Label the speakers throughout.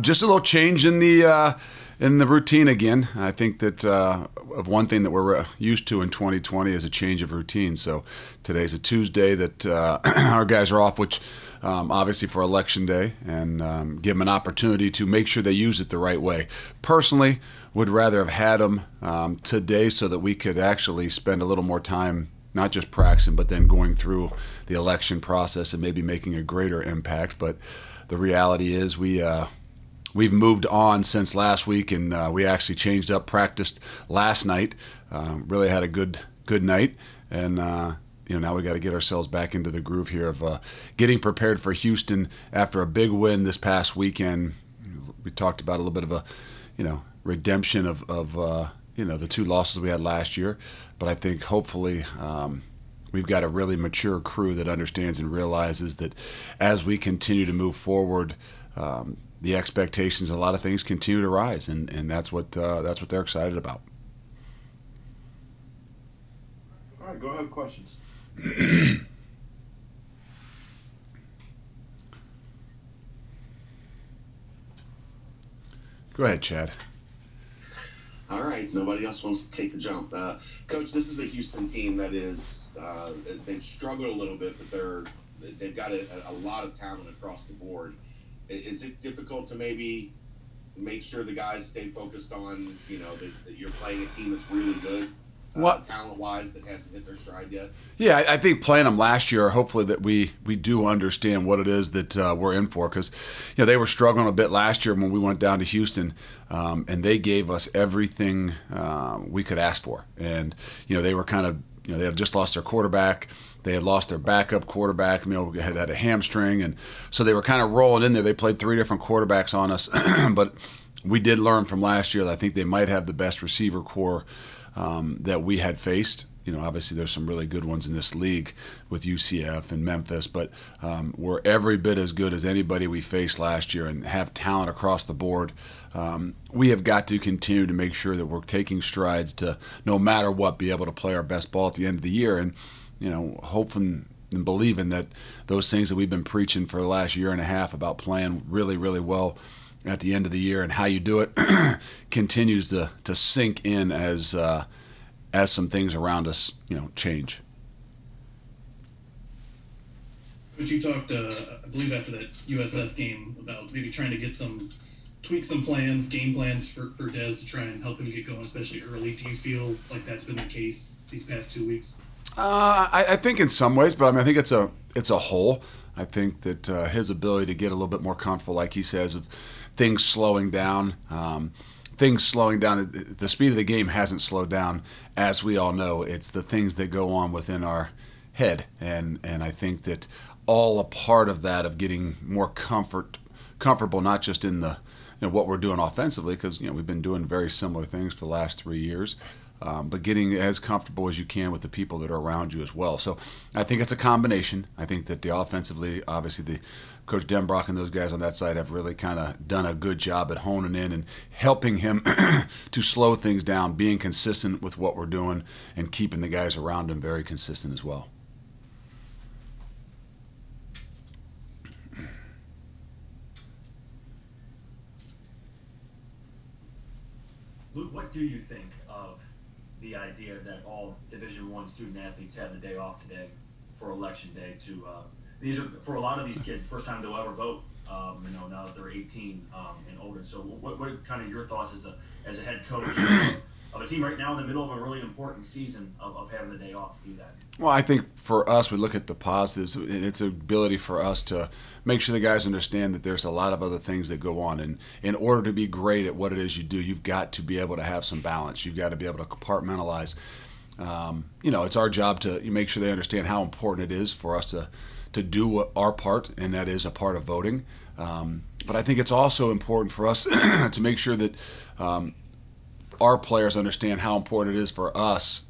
Speaker 1: Just a little change in the routine again. I think that of one thing that we're used to in 2020 is a change of routine. So today's a Tuesday that our guys are off, which obviously for Election Day, and give them an opportunity to make sure they use it the right way. Personally, would rather have had them today so that we could actually spend a little more time not just practicing, but then going through the election process and maybe making a greater impact. But the reality is we've moved on since last week, and we actually changed up, practiced last night. Really had a good night, and now we got to get ourselves back into the groove here of getting prepared for Houston after a big win this past weekend. We talked about a little bit of a redemption of the two losses we had last year, but I think hopefully we've got a really mature crew that understands and realizes that as we continue to move forward, the expectations, a lot of things continue to rise, and that's what they're excited about.
Speaker 2: All right, go ahead with questions.
Speaker 1: Go ahead, Chad.
Speaker 3: All right, nobody else wants to take the jump. Coach, this is a Houston team that is they've struggled a little bit, but they've got a lot of talent across the board. Is it difficult to maybe make sure the guys stay focused on, that you're playing a team that's really good, talent-wise, that hasn't hit their stride yet?
Speaker 1: Yeah, I think playing them last year, hopefully that we do understand what it is that we're in for, because they were struggling a bit last year when we went down to Houston, and they gave us everything we could ask for. And they were kind of they had just lost their quarterback. They had lost their backup quarterback. Had a hamstring, and so they were kind of rolling in there. They played 3 different quarterbacks on us, but we did learn from last year that I think they might have the best receiver core that we had faced. Obviously there's some really good ones in this league with UCF and Memphis, but we're every bit as good as anybody we faced last year and have talent across the board. We have got to continue to make sure that we're taking strides to, no matter what, be able to play our best ball at the end of the year, and hoping and believing that those things that we've been preaching for the last year and a half about playing really, really well at the end of the year and how you do it continues to sink in as some things around us change.
Speaker 4: But you talked, I believe, after that USF game about maybe trying to tweak some plans, game plans for Dez to try and help him get going, especially early. Do you feel like that's been the case these past 2 weeks?
Speaker 1: I think in some ways, but I think it's a whole. I think that his ability to get a little bit more comfortable, like he says, of things slowing down. The speed of the game hasn't slowed down, as we all know. It's the things that go on within our head, and I think that all a part of that, of getting more comfortable, not just in the what we're doing offensively, because we've been doing very similar things for the last 3 years, but getting as comfortable as you can with the people that are around you as well. So I think it's a combination. I think that the offensively, obviously the Coach Denbrock and those guys on that side have really kind of done a good job at honing in and helping him to slow things down, being consistent with what we're doing, and keeping the guys around him very consistent as well.
Speaker 5: Luke, what do you think of the idea that all Division I student athletes have the day off today for Election Day? These are, for a lot of these kids, the first time they'll ever vote. Now that they're 18 and older. So, what kind of your thoughts as a head coach of a team right now in the middle of a really important season of having the day off to do that?
Speaker 1: Well, I think for us, we look at the positives, and it's an ability for us to make sure the guys understand that there's a lot of other things that go on. And in order to be great at what it is you do, you've got to be able to have some balance. You've got to be able to compartmentalize. It's our job to make sure they understand how important it is for us to do our part, and that is a part of voting. But I think it's also important for us to make sure that our players understand how important it is for us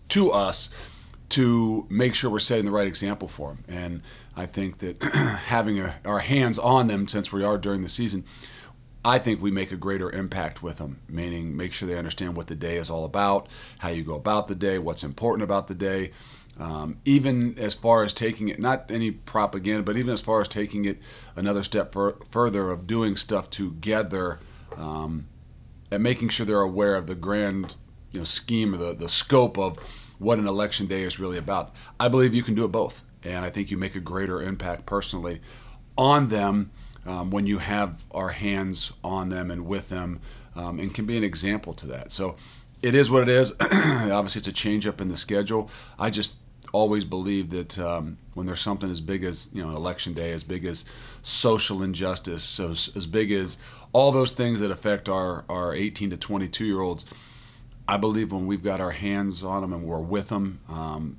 Speaker 1: to make sure we're setting the right example for them. And I think that having our hands on them, since we are during the season, I think we make a greater impact with them, meaning make sure they understand what the day is all about, how you go about the day, what's important about the day. even as far as taking it, not any propaganda, but even as far as taking it another step further of doing stuff together, and making sure they're aware of the grand scheme of the scope of what an election day is really about. I believe you can do it both, and I think you make a greater impact personally on them when you have our hands on them and with them, and can be an example to that. So it is what it is. Obviously, it's a change up in the schedule. I just always believe that when there's something as big as an election day, as big as social injustice, so as big as all those things that affect our 18 to 22-year-olds, I believe when we've got our hands on them and we're with them,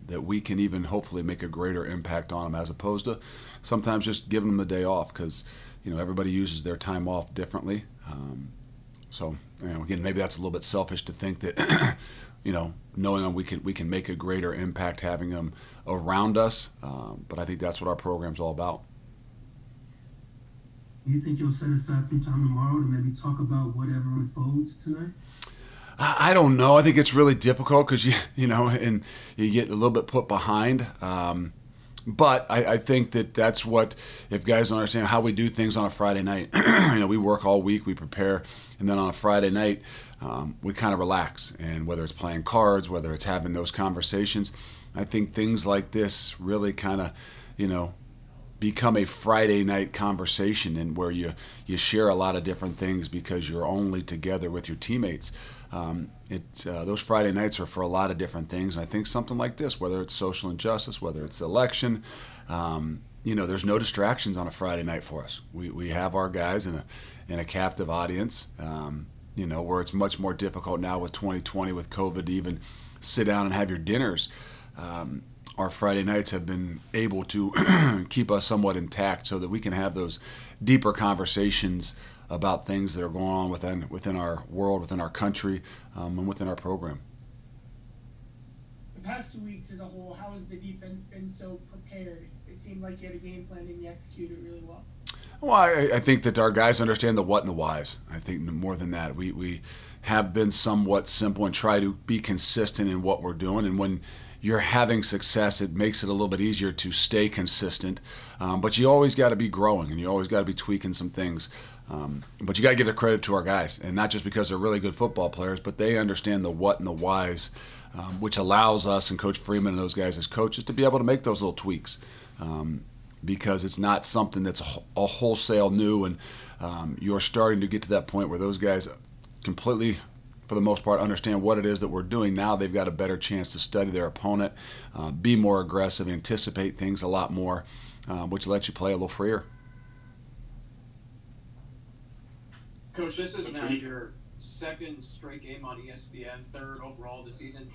Speaker 1: that we can even hopefully make a greater impact on them, as opposed to sometimes just giving them the day off, because everybody uses their time off differently. So again, maybe that's a little bit selfish to think that knowing them, we can make a greater impact having them around us. But I think that's what our program's all about.
Speaker 6: Do you think you'll set aside some time tomorrow to maybe talk about whatever unfolds tonight?
Speaker 1: I don't know. I think it's really difficult because and you get a little bit put behind. But I think that's what, if guys don't understand how we do things on a Friday night, we work all week, we prepare, and then on a Friday night, we kind of relax. And whether it's playing cards, whether it's having those conversations, I think things like this really kind of, become a Friday night conversation, and where you share a lot of different things because you're only together with your teammates. Those Friday nights are for a lot of different things. And I think something like this, whether it's social injustice, whether it's election, there's no distractions on a Friday night for us. We have our guys in a captive audience, where it's much more difficult now with 2020, with COVID, to even sit down and have your dinners. Our Friday nights have been able to keep us somewhat intact so that we can have those deeper conversations about things that are going on within our world, within our country, and within our program.
Speaker 7: The past 2 weeks as a whole, how has the defense been so prepared? It seemed like you had a game plan and you executed really well.
Speaker 1: Well, I think that our guys understand the what and the whys. I think more than that, we have been somewhat simple and try to be consistent in what we're doing. And when you're having success, it makes it a little bit easier to stay consistent. But you always got to be growing, and you always got to be tweaking some things. But you got to give the credit to our guys, and not just because they're really good football players, but they understand the what and the whys, which allows us and Coach Freeman and those guys as coaches to be able to make those little tweaks, because it's not something that's a wholesale new, and you're starting to get to that point where those guys completely, for the most part, understand what it is that we're doing. Now they've got a better chance to study their opponent, be more aggressive, anticipate things a lot more, which lets you play a little freer.
Speaker 8: Coach, this is now your second straight game on ESPN, third overall this season.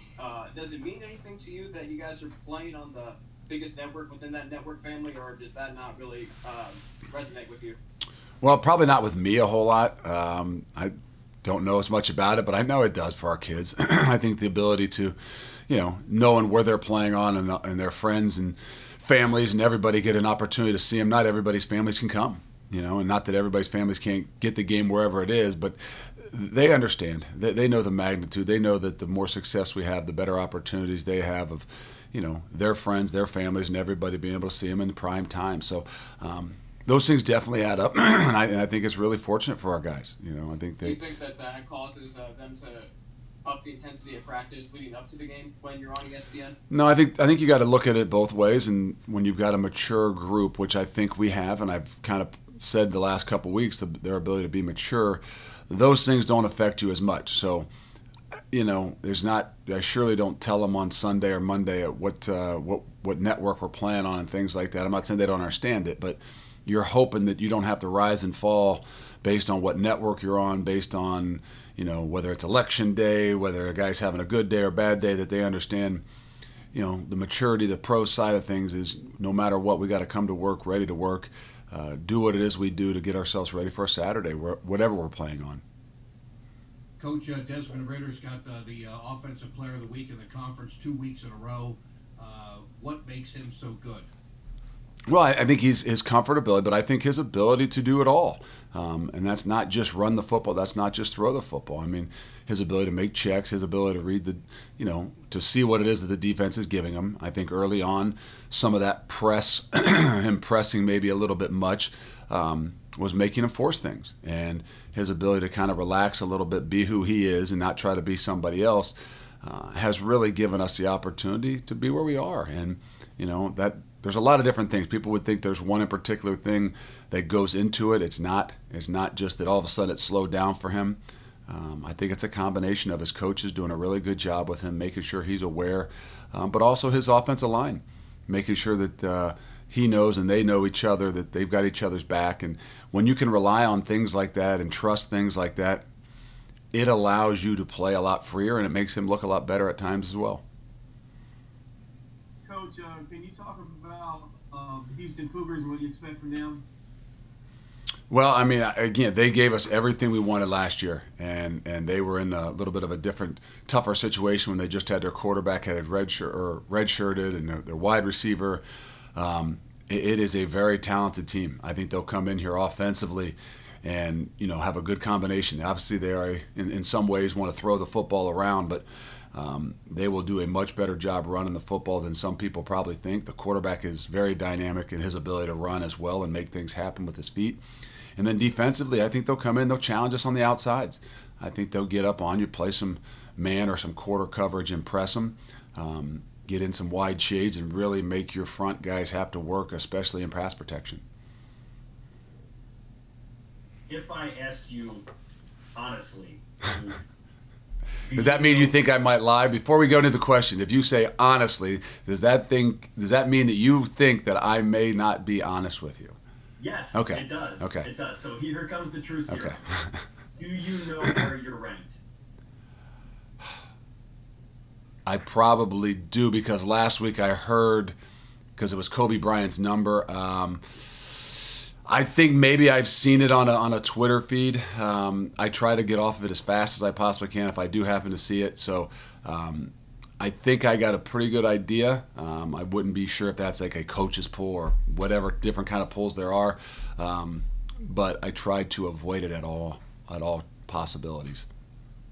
Speaker 8: Does it mean anything to you that you guys are playing on the biggest network within that network family, or does that not really resonate with you?
Speaker 1: Well, probably not with me a whole lot. I don't know as much about it, but I know it does for our kids. I think the ability to, knowing where they're playing on, and their friends and families and everybody get an opportunity to see them. Not everybody's families can come. And not that everybody's families can't get the game wherever it is, but they understand. They know the magnitude. They know that the more success we have, the better opportunities they have of, their friends, their families, and everybody being able to see them in prime time. So those things definitely add up, and I think it's really fortunate for our guys. I think
Speaker 8: Do you think that causes them to up the intensity of practice leading up to the game when you're on ESPN?
Speaker 1: No, I think you got to look at it both ways, and when you've got a mature group, which I think we have, and I've kind of said the last couple of weeks, their ability to be mature, those things don't affect you as much. So, I surely don't tell them on Sunday or Monday at what network we're playing on and things like that. I'm not saying they don't understand it, but you're hoping that you don't have to rise and fall based on what network you're on, based on, whether it's election day, whether a guy's having a good day or bad day, that they understand, the maturity, the pro side of things is no matter what, we got to come to work, ready to work, do what it is we do to get ourselves ready for a Saturday, whatever we're playing on.
Speaker 9: Coach, Desmond Ritter's got the Offensive Player of the Week in the conference 2 weeks in a row. What makes him so good?
Speaker 1: Well, I think his comfortability, but I think his ability to do it all. And that's not just run the football. That's not just throw the football. I mean, his ability to make checks, his ability to read to see what it is that the defense is giving him. I think early on, some of that press, him pressing maybe a little bit much, was making him force things. And his ability to kind of relax a little bit, be who he is, and not try to be somebody else, has really given us the opportunity to be where we are. And, that there's a lot of different things. People would think there's one in particular thing that goes into it. It's not. It's not just that all of a sudden it slowed down for him. I think it's a combination of his coaches doing a really good job with him, making sure he's aware, but also his offensive line, making sure that he knows and they know each other, that they've got each other's back. And when you can rely on things like that and trust things like that, it allows you to play a lot freer, and it makes him look a lot better at times as well.
Speaker 10: Coach, can you talk about the Houston Cougars and what you expect from them?
Speaker 1: Well, I mean, again, they gave us everything we wanted last year, and they were in a little bit of a different, tougher situation when they just had their quarterback had redshirted and their wide receiver. It is a very talented team. I think they'll come in here offensively and have a good combination. Obviously, they are in some ways want to throw the football around, but they will do a much better job running the football than some people probably think. The quarterback is very dynamic in his ability to run as well and make things happen with his feet. And then defensively, I think they'll come in, they'll challenge us on the outsides. I think they'll get up on you, play some man or some quarter coverage and press them, get in some wide shades and really make your front guys have to work, especially in pass protection.
Speaker 5: If I ask you honestly,
Speaker 1: does that mean you think I might lie? Before we go into the question, if you say honestly, does that mean that you think that I may not be honest with you?
Speaker 5: Yes,
Speaker 1: okay.
Speaker 5: It does.
Speaker 1: Okay.
Speaker 5: It does. So here comes the truth serum.
Speaker 1: Okay.
Speaker 5: Do you know where you're ranked?
Speaker 1: I probably do, because last week I heard, because it was Kobe Bryant's number, I think maybe I've seen it on a Twitter feed. I try to get off of it as fast as I possibly can if I do happen to see it. So I think I got a pretty good idea. I wouldn't be sure if that's like a coach's poll or whatever different kind of polls there are. But I tried to avoid it at all possibilities.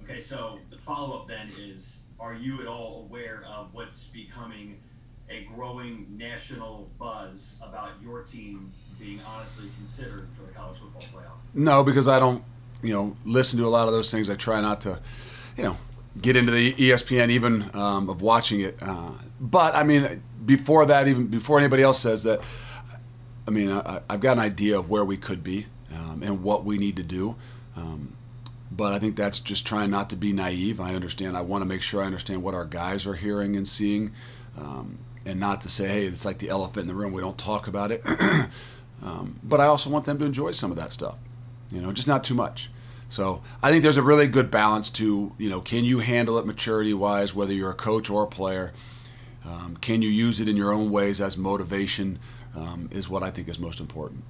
Speaker 5: Okay, so the follow-up then is, are you at all aware of what's becoming a growing national buzz about your team being honestly considered for the college football playoff?
Speaker 1: No, because I don't, listen to a lot of those things. I try not to, get into the ESPN even of watching it. But I mean, before that, even before anybody else says that, I mean, I've got an idea of where we could be and what we need to do. But I think that's just trying not to be naive. I understand. I want to make sure I understand what our guys are hearing and seeing, and not to say, hey, it's like the elephant in the room. We don't talk about it. But I also want them to enjoy some of that stuff, just not too much. So I think there's a really good balance to, can you handle it maturity-wise, whether you're a coach or a player? Can you use it in your own ways as motivation is what I think is most important.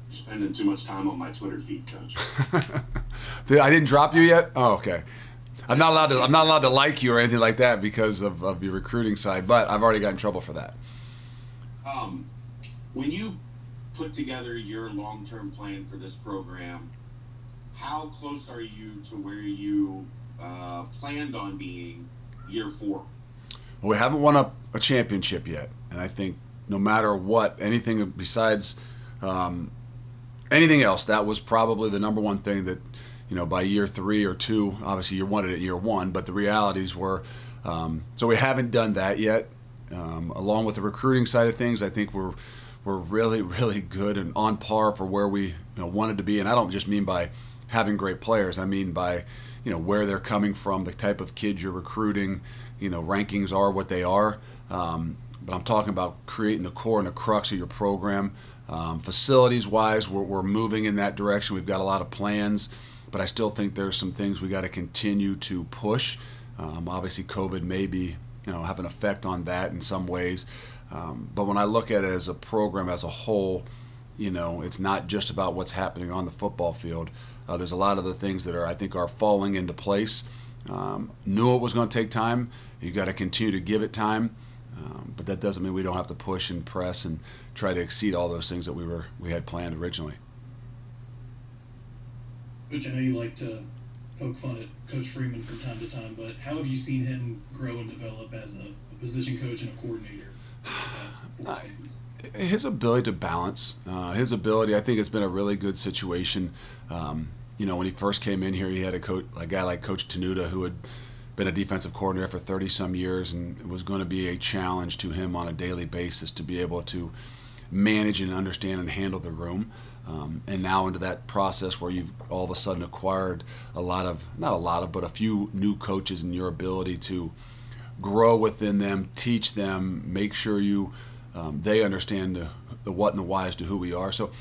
Speaker 3: You're spending too much time on my Twitter feed, Coach.
Speaker 1: I didn't drop you yet? Oh, okay. I'm not allowed to like you or anything like that because of your recruiting side, but I've already got in trouble for that.
Speaker 3: When you put together your long-term plan for this program, how close are you to where you planned on being year 4?
Speaker 1: Well, we haven't won a championship yet, and I think no matter what, anything besides anything else, that was probably the number one thing that, by year 3 or 2, obviously you wanted it at year 1, but the realities were, so we haven't done that yet. Along with the recruiting side of things, I think we're really, really good and on par for where we wanted to be. And I don't just mean by having great players. I mean by where they're coming from, the type of kids you're recruiting. Rankings are what they are. But I'm talking about creating the core and the crux of your program. Facilities-wise, we're moving in that direction. We've got a lot of plans, but I still think there's some things we got to continue to push. Obviously, COVID may be have an effect on that in some ways. But when I look at it as a program as a whole, it's not just about what's happening on the football field. There's a lot of the things that I think are falling into place. Knew it was going to take time. You got to continue to give it time. But that doesn't mean we don't have to push and press and try to exceed all those things that we had planned originally.
Speaker 4: Which I know you like to poke fun at Coach Freeman from time to time, but how have you seen him grow and develop as a position coach and a coordinator the past 4 seasons?
Speaker 1: His ability to balance, his ability, I think it's been a really good situation. When he first came in here, he had a guy like Coach Tenuta who had been a defensive coordinator for 30-some years, and it was going to be a challenge to him on a daily basis to be able to manage and understand and handle the room. And now into that process where you've all of a sudden acquired but a few new coaches, and your ability to grow within them, teach them, make sure they understand the what and the why as to who we are. So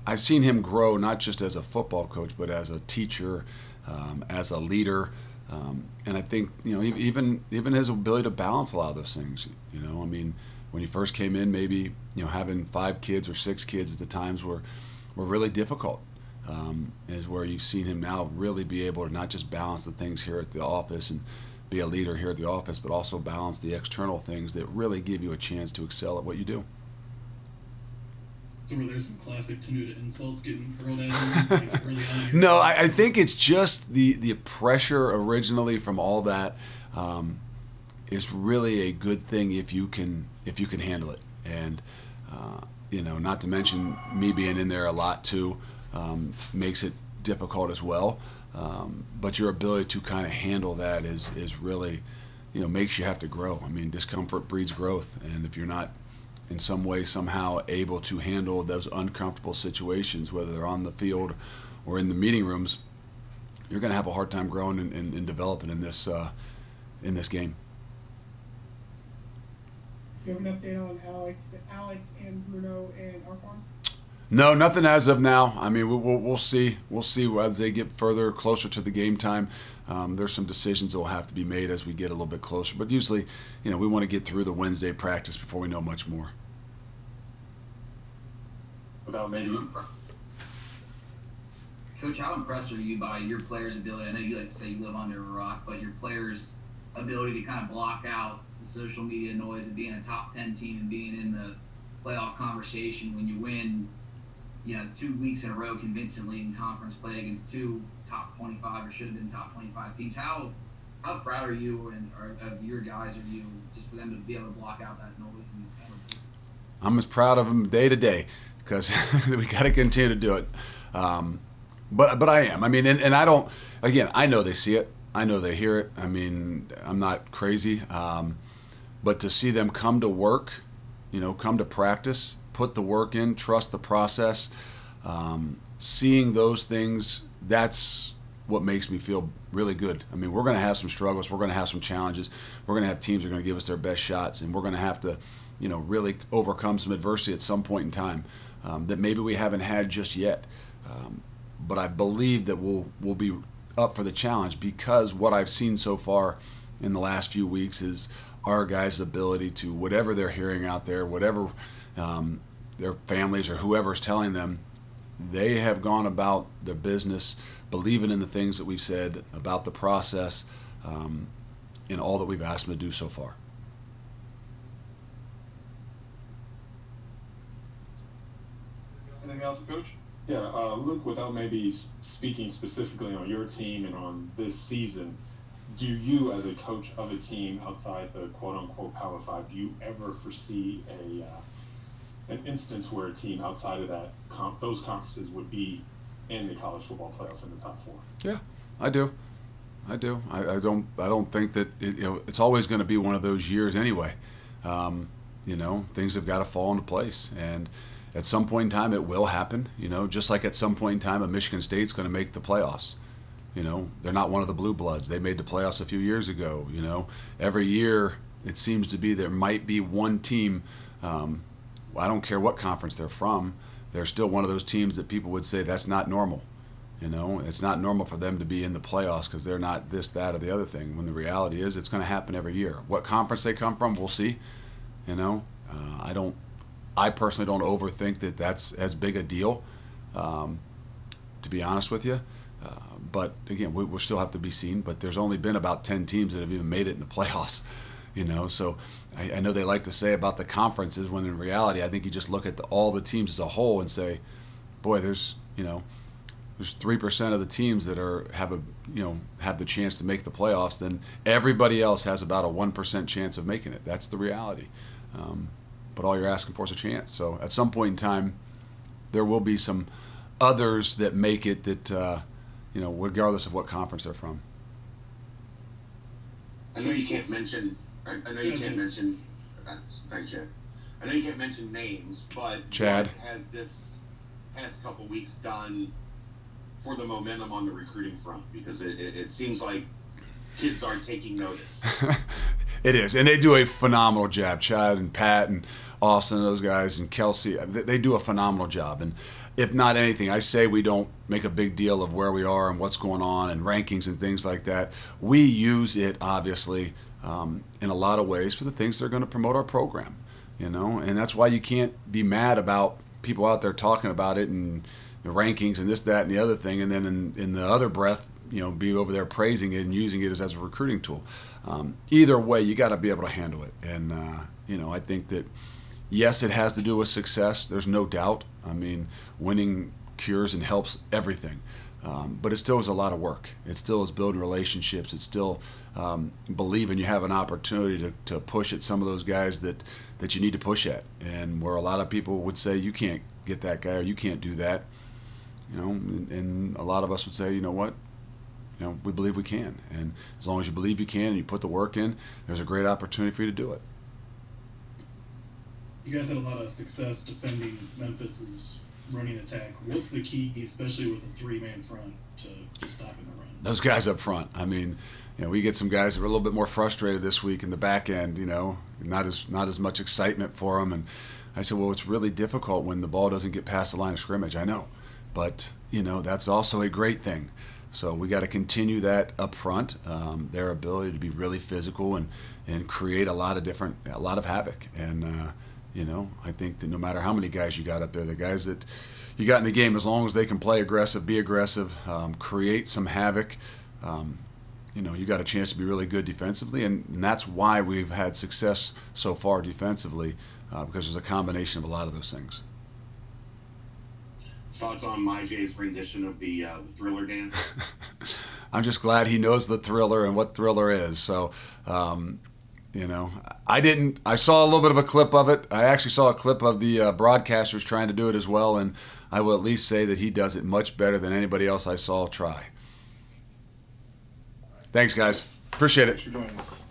Speaker 1: I've seen him grow not just as a football coach, but as a teacher, as a leader. And I think, even his ability to balance a lot of those things. When he first came in, maybe, having 5 kids or 6 kids at the times were really difficult. Is where you've seen him now really be able to not just balance the things here at the office and be a leader here at the office, but also balance the external things that really give you a chance to excel at what you do.
Speaker 4: So were there some classic Tenuta insults getting hurled at him like early on?
Speaker 1: No, I think it's just the pressure originally from all that is really a good thing if you can handle it. And not to mention me being in there a lot too makes it difficult as well. But your ability to kind of handle that is really, makes you have to grow. Discomfort breeds growth, and if you're not in some way, somehow able to handle those uncomfortable situations, whether they're on the field or in the meeting rooms, you're going to have a hard time growing and developing in this game.
Speaker 7: Do you have an update on Alec and Bruno and Arquan?
Speaker 1: No, nothing as of now. We'll see. We'll see as they get closer to the game time. There's some decisions that will have to be made as we get a little bit closer. But usually, we want to get through the Wednesday practice before we know much more.
Speaker 2: Without maybe.
Speaker 11: Coach, how impressed are you by your players' ability? I know you like to say you live under a rock, but your players' ability to kind of block out the social media noise of being a top 10 team and being in the playoff conversation when you win 2 weeks in a row convincingly in conference play against 2 top 25 or should have been top 25 teams. How proud are you of your guys? Are you just for them to be able to block out that noise and handle business?
Speaker 1: I'm as proud of them day to day because we got to continue to do it. But I am. And I don't. Again, I know they see it. I know they hear it. I'm not crazy. But to see them come to work, come to practice, put the work in, trust the process, seeing those things, that's what makes me feel really good. We're going to have some struggles. We're going to have some challenges. We're going to have teams that are going to give us their best shots, and we're going to have to, really overcome some adversity at some point in time that maybe we haven't had just yet. But I believe that we'll be up for the challenge because what I've seen so far in the last few weeks is our guys' ability to, whatever they're hearing out there, whatever their families or whoever's telling them, they have gone about their business believing in the things that we've said about the process and all that we've asked them to do so far.
Speaker 2: Anything else, Coach?
Speaker 12: Yeah, Luke, without maybe speaking specifically on your team and on this season, do you, as a coach of a team outside the quote-unquote Power Five, do you ever foresee an instance where a team outside of that those conferences would be in the college football playoff in the top 4?
Speaker 1: Yeah, I do. I don't think that it's always going to be one of those years anyway. Things have got to fall into place, and at some point in time it will happen. Just like at some point in time a Michigan State's going to make the playoffs. They're not one of the blue bloods. They made the playoffs a few years ago. Every year it seems to be there might be one team. I don't care what conference they're from. They're still one of those teams that people would say that's not normal. It's not normal for them to be in the playoffs because they're not this, that, or the other thing. When the reality is, it's going to happen every year. What conference they come from, we'll see. I personally don't overthink that that's as big a deal. To be honest with you. But again, we'll still have to be seen. But there's only been about 10 teams that have even made it in the playoffs. So I know they like to say about the conferences, when in reality, I think you just look at all the teams as a whole and say, boy, there's 3% of the teams that have the chance to make the playoffs. Then everybody else has about a 1% chance of making it. That's the reality. But all you're asking for is a chance. So at some point in time, there will be some others that make it that, regardless of what conference they're from.
Speaker 3: I know you can't mention. Thanks, Chad. I know you can't mention names, but
Speaker 1: Chad,
Speaker 3: what has this past couple weeks done for the momentum on the recruiting front? Because it seems like kids are taking notice.
Speaker 1: It is, and they do a phenomenal job. Chad and Pat and Austin, those guys, and Kelsey, they do a phenomenal job. And if not anything, I say we don't make a big deal of where we are and what's going on and rankings and things like that. We use it, obviously, in a lot of ways for the things that are going to promote our program, and that's why you can't be mad about people out there talking about it and the rankings and this, that, and the other thing, and then in the other breath, be over there praising it and using it as a recruiting tool. Either way, you got to be able to handle it. And, I think that, yes, it has to do with success. There's no doubt. I mean, winning cures and helps everything. But it still is a lot of work. It still is building relationships. It's still believing you have an opportunity to push at some of those guys that you need to push at. And where a lot of people would say, you can't get that guy or you can't do that. And a lot of us would say, you know what? We believe we can. And as long as you believe you can and you put the work in, there's a great opportunity for you to do it.
Speaker 4: You guys had a lot of success defending Memphis's running attack. What's the key, especially with a three-man front, to stopping the run?
Speaker 1: Those guys up front. I mean, we get some guys that were a little bit more frustrated this week in the back end, not as much excitement for them. And I said, well, it's really difficult when the ball doesn't get past the line of scrimmage. I know. But, that's also a great thing. So we got to continue that up front, their ability to be really physical and create a lot of havoc. And, I think that no matter how many guys you got up there, the guys that you got in the game, as long as they can play aggressive, be aggressive, create some havoc, you got a chance to be really good defensively. And that's why we've had success so far defensively, because there's a combination of a lot of those things.
Speaker 3: Thoughts on Myjay's rendition of the Thriller dance?
Speaker 1: I'm just glad he knows the Thriller and what Thriller is. So, I saw a little bit of a clip of it. I actually saw a clip of the broadcasters trying to do it as well, and I will at least say that he does it much better than anybody else I saw try. Thanks, guys. Appreciate it.
Speaker 12: Thanks for joining us.